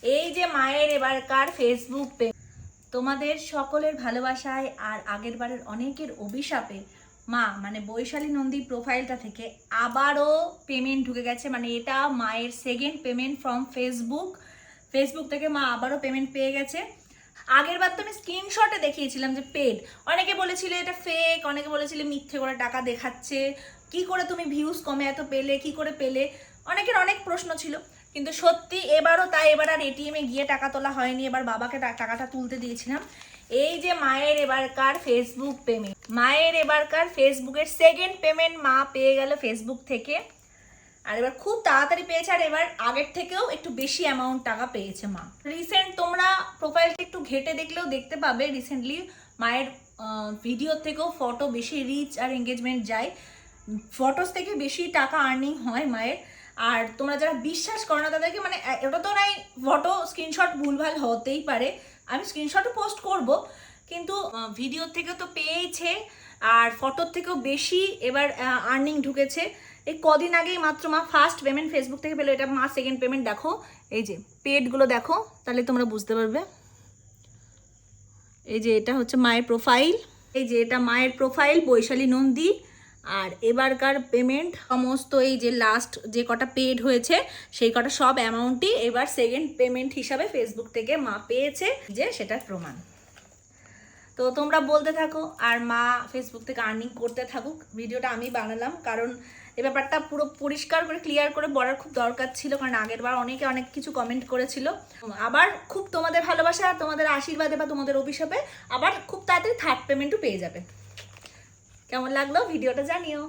এই যে মায়ের এবারকার ফেসবুক পেজ, তোমাদের সকলের ভালোবাসায় আর আগের বারের অনেকের অভিশাপে মা মানে বৈশালী নন্দী প্রোফাইলটা থেকে আবারও পেমেন্ট ঢুকে গেছে। মানে এটা মায়ের সেকেন্ড পেমেন্ট ফ্রম ফেসবুক থেকে মা আবারও পেমেন্ট পেয়ে গেছে। আগের বার তো আমি স্ক্রিনশটে দেখিয়েছিলাম যে পেড, অনেকে বলেছিল এটা ফেক, অনেকে বলেছিল মিথ্যে করে টাকা দেখাচ্ছে, কি করে তুমি ভিউজ কমে এত পেলে, কি করে পেলে, অনেকের অনেক প্রশ্ন ছিল। কিন্তু সত্যি এবারও তাই, এবার আর এটিএমে গিয়ে টাকা তোলা হয়নি, এবার বাবাকে টাকাটা তুলতে দিয়েছিলাম। এই যে মায়ের এবারকার ফেসবুক পেমেন্ট, মায়ের এবারকার ফেসবুকের সেকেন্ড পেমেন্ট মা পেয়ে গেল ফেসবুক থেকে। আর এবার খুব তাড়াতাড়ি পেয়েছে, আর এবার আগের থেকেও একটু বেশি অ্যামাউন্ট টাকা পেয়েছে মা। রিসেন্ট তোমরা প্রোফাইলটা একটু ঘেটে দেখলেও দেখতে পাবে, রিসেন্টলি মায়ের ভিডিও থেকেও ফটো বেশি রিচ আর এঙ্গেজমেন্ট যায়, ফটোস থেকে বেশি টাকা আর্নিং হয় মায়ের। আর তোমরা যারা বিশ্বাস করো না তাদেরকে, মানে ওটা তো নাই, ফটো স্ক্রিনশট ভুলভাল হতেই পারে, আমি স্ক্রিনশটও পোস্ট করব, কিন্তু ভিডিও থেকে তো পেয়েছে আর ফটোর থেকেও বেশি এবার আর্নিং ঢুকেছে। এই কদিন আগেই মাত্র মা ফার্স্ট পেমেন্ট ফেসবুক থেকে পেলো, এটা মা সেকেন্ড পেমেন্ট। দেখো এই যে পেডগুলো দেখো, তাহলে তোমরা বুঝতে পারবে। এই যে এটা হচ্ছে মায়ের প্রোফাইল, এই যে এটা মায়ের প্রোফাইল বৈশালী নন্দী। আর এবারকার পেমেন্ট সমস্ত এই যে লাস্ট যে কটা পেড হয়েছে সেই কটা সব অ্যামাউন্টই এবার সেকেন্ড পেমেন্ট হিসাবে ফেসবুক থেকে মা পেয়েছে, যে সেটার প্রমাণ। তো তোমরা বলতে থাকো আর মা ফেসবুক থেকে আর্নিং করতে থাকুক। ভিডিওটা আমি বানালাম কারণ এই ব্যাপারটা পুরো পরিষ্কার করে ক্লিয়ার করে বলার খুব দরকার ছিল, কারণ আগের বার অনেকে অনেক কিছু কমেন্ট করেছিল। আবার খুব তোমাদের ভালোবাসা আর তোমাদের আশীর্বাদে বা তোমাদের অভিশাপে আবার খুব তাড়াতাড়ি থার্ড পেমেন্টও পেয়ে যাবে। কেমন লাগলো ভিডিওটা জানিও।